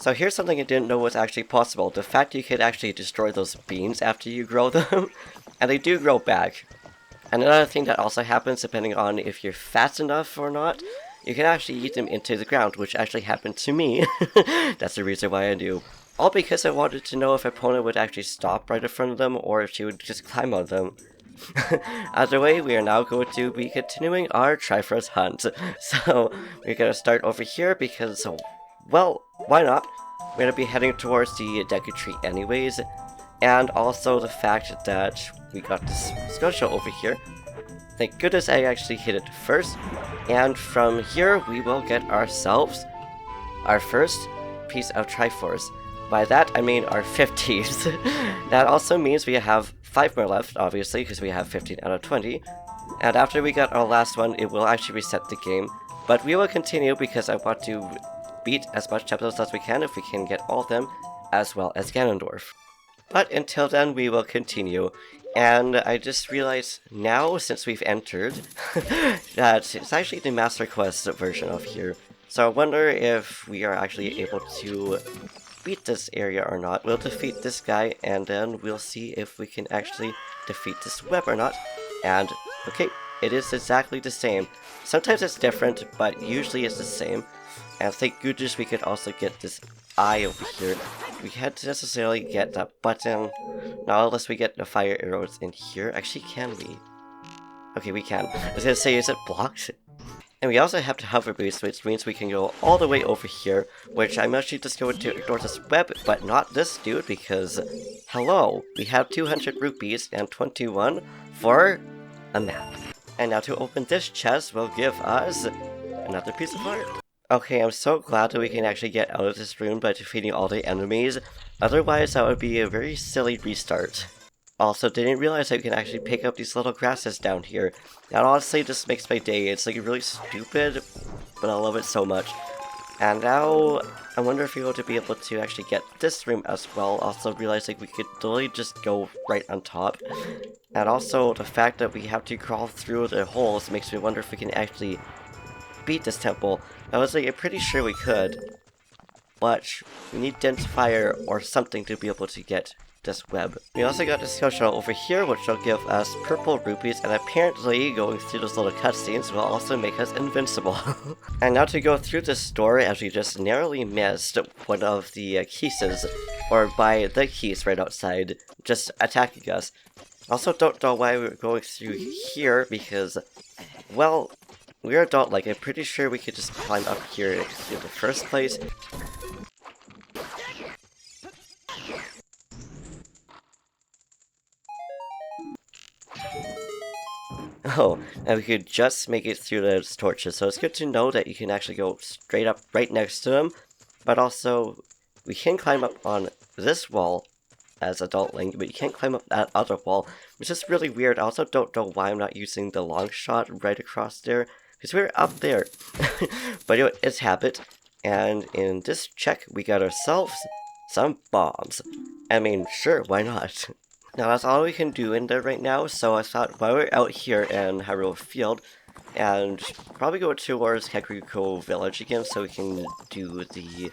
So here's something I didn't know was actually possible. The fact you could actually destroy those beans after you grow them, and they do grow back. And another thing that also happens depending on if you're fast enough or not, you can actually eat them into the ground, which actually happened to me. That's the reason why I do. All because I wanted to know if opponent would actually stop right in front of them or if she would just climb on them. Either way, we are now going to be continuing our Trifroce hunt. So, we're going to start over here because, well, why not? We're going to be heading towards the Deku Tree anyways. And also the fact that we got this Scotia over here. Thank goodness I actually hit it first. And from here, we will get ourselves our first piece of Triforce. By that, I mean our 50s. That also means we have 5 more left, obviously, because we have 15 out of 20. And after we get our last one, it will actually reset the game. But we will continue because I want to beat as much Temples as we can if we can get all of them, as well as Ganondorf. But until then, we will continue. And I just realized now, since we've entered, that it's actually the Master Quest version of here. So I wonder if we are actually able to beat this area or not. We'll defeat this guy, and then we'll see if we can actually defeat this web or not. And, okay, it is exactly the same. Sometimes it's different, but usually it's the same. And thank goodness we could also get this eye over here. We can't necessarily get that button, not unless we get the fire arrows in here. Actually, can we? Okay, we can. I was gonna say, is it blocked? And we also have the hover boost, which means we can go all the way over here, which I'm actually just going to ignore this web, but not this dude, because, hello, we have 200 rupees and 21 for a map. And now to open this chest will give us another piece of art. Okay, I'm so glad that we can actually get out of this room by defeating all the enemies, otherwise that would be a very silly restart. Also, didn't realize I can actually pick up these little grasses down here. And honestly, this makes my day. It's like really stupid, but I love it so much. And now, I wonder if we're going to be able to actually get this room as well. Also realize like we could literally just go right on top. And also, the fact that we have to crawl through the holes makes me wonder if we can actually beat this temple. I was like, I'm pretty sure we could. But we need dense fire or something to be able to get this web. We also got this shell over here, which will give us purple rupees, and apparently going through those little cutscenes will also make us invincible. And now to go through this door, as we just narrowly missed one of the keys, or by the keys right outside, just attacking us. Also don't know why we're going through here, because, well, we're adult-like. I'm pretty sure we could just climb up here in the first place. Oh, and we could just make it through those torches, so it's good to know that you can actually go straight up right next to them, but also, we can climb up on this wall as Adult Link, but you can't climb up that other wall, which is really weird. I also don't know why I'm not using the long shot right across there, because we're up there. But anyway, it's habit, and in this check, we got ourselves some bombs. I mean, sure, why not? Now that's all we can do in there right now, so I thought while we're out here in Hyrule Field, and probably go towards Kakariko Village again so we can do the,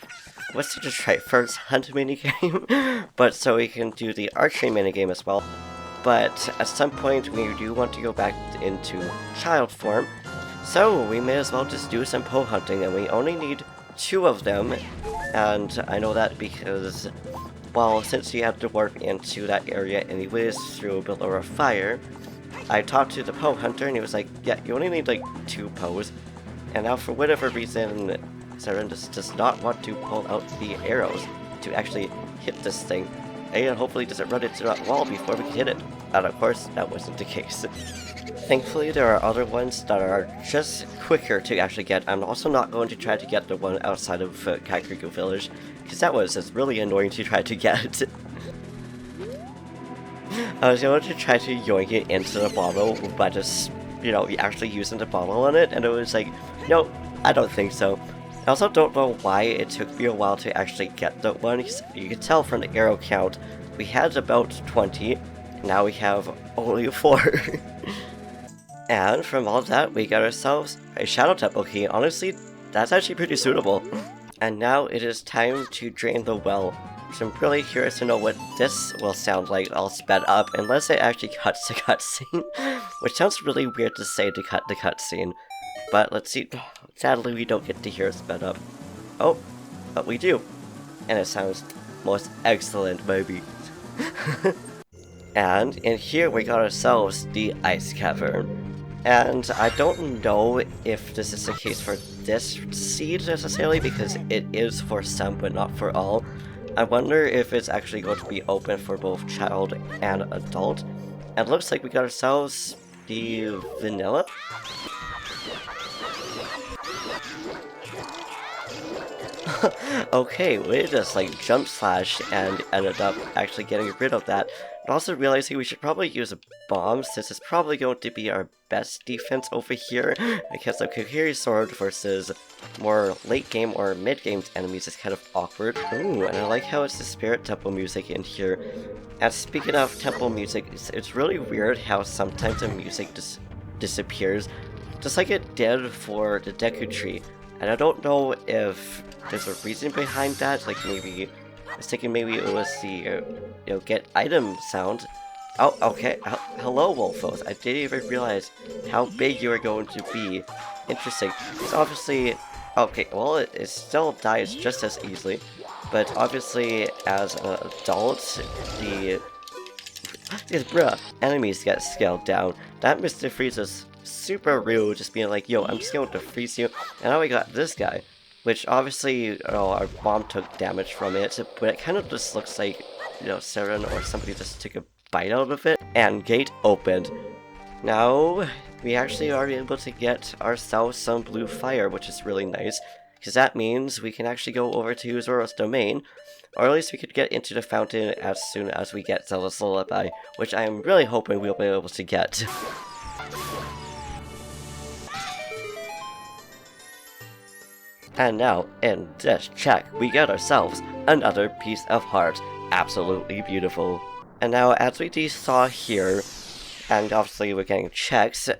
what's the Triforce hunt minigame? But so we can do the archery minigame as well. But at some point we do want to go back into child form, so we may as well just do some Poe hunting, and we only need 2 of them, and I know that because, well, since you have to warp into that area anyways through a pillar of fire, I talked to the Poe hunter and he was like, yeah, you only need like 2 Poes. And now for whatever reason, Seren does not want to pull out the arrows to actually hit this thing. And hopefully doesn't run into that wall before we can hit it. And of course, that wasn't the case. Thankfully, there are other ones that are just quicker to actually get. I'm also not going to try to get the one outside of Kakariko Village, because that was just really annoying to try to get. I was going to try to yoink it into the bottle by just, you know, actually using the bottle on it, and it was like, no, I don't think so. I also don't know why it took me a while to actually get that one. You can tell from the arrow count, we had about 20, now we have only 4. And from all that, we got ourselves a Shadow Temple key. Honestly, that's actually pretty suitable. And now it is time to drain the well. So I'm really curious to know what this will sound like all sped up, unless it actually cuts the cutscene, which sounds really weird to say to cut the cutscene. But let's see. Sadly, we don't get to hear it sped up. Oh, but we do. And it sounds most excellent, baby. And in here we got ourselves the ice cavern. And I don't know if this is the case for this seed necessarily, because it is for some but not for all. I wonder if it's actually going to be open for both child and adult. And it looks like we got ourselves the vanilla. Okay, we just like jump slash and ended up actually getting rid of that. And also realizing we should probably use a bomb, since it's probably going to be our best defense over here, because the Kokiri sword versus more late game or mid game enemies is kind of awkward. Ooh, and I like how it's the spirit temple music in here. And speaking of temple music, it's really weird how sometimes the music disappears, just like it did for the Deku Tree. And I don't know if there's a reason behind that, like maybe, I was thinking maybe it was the, get item sound. Oh, okay, hello Wolfos, I didn't even realize how big you were going to be. Interesting. It's obviously, okay, well it still dies just as easily, but obviously as an adult, these enemies get scaled down. That Mr. Freeze is super rude, just being like, yo, I'm just going to freeze you. And now we got this guy, which obviously, our bomb took damage from it, but it kind of just looks like, Seren or somebody just took a bite out of it. And gate opened. Now, we actually are able to get ourselves some blue fire, which is really nice, because that means we can actually go over to Zoro's domain, or at least we could get into the fountain as soon as we get Zealous Lullaby, which I am really hoping we'll be able to get. And now, in this check, we get ourselves another piece of heart. Absolutely beautiful. And now, as we saw here, and obviously we're getting checks,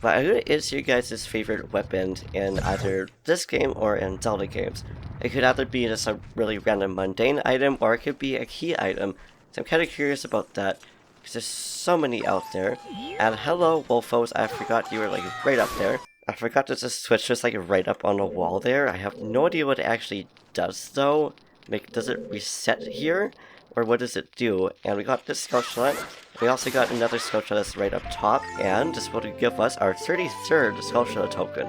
but who is your guys' favorite weapon in either this game or in Zelda games? It could either be just a really random mundane item, or it could be a key item. So I'm kind of curious about that, because there's so many out there. And hello, Wolfos, I forgot you were like right up there. I forgot that the switch was like right up on the wall there. I have no idea what it actually does though. Like, does it reset here? Or what does it do? And we got this sculpture. We also got another sculpture that's right up top. And this will give us our 33rd sculpture token.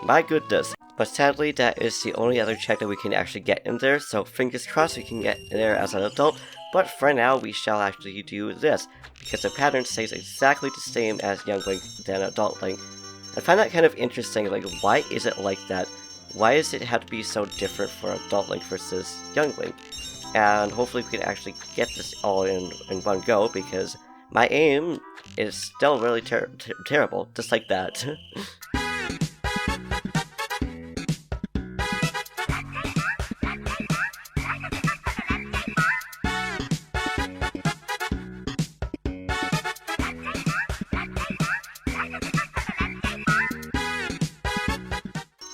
My goodness. But sadly, that is the only other check that we can actually get in there. So fingers crossed we can get in there as an adult. But for now, we shall actually do this, because the pattern stays exactly the same as Young Link than Adult Link. I find that kind of interesting, like, why is it like that? Why does it have to be so different for Adult Link versus Young Link? And hopefully we can actually get this all in one go, because my aim is still really terrible, just like that.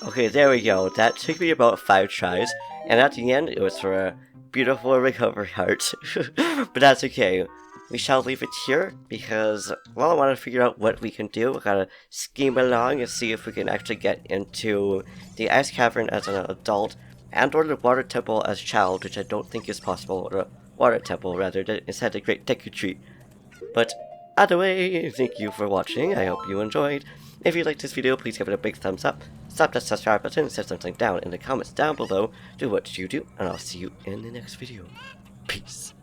Okay, there we go. That took me about 5 tries, and at the end, it was for a beautiful recovery heart. But that's okay. We shall leave it here, because, well, I want to figure out what we can do. We gotta scheme along and see if we can actually get into the Ice Cavern as an adult, and or the Water Temple as a child, which I don't think is possible, or the Water Temple, rather, instead the Great Deku Tree. But, either way, thank you for watching. I hope you enjoyed. If you liked this video, please give it a big thumbs up. Slap that subscribe button and set something down in the comments down below. Do what you do, and I'll see you in the next video. Peace.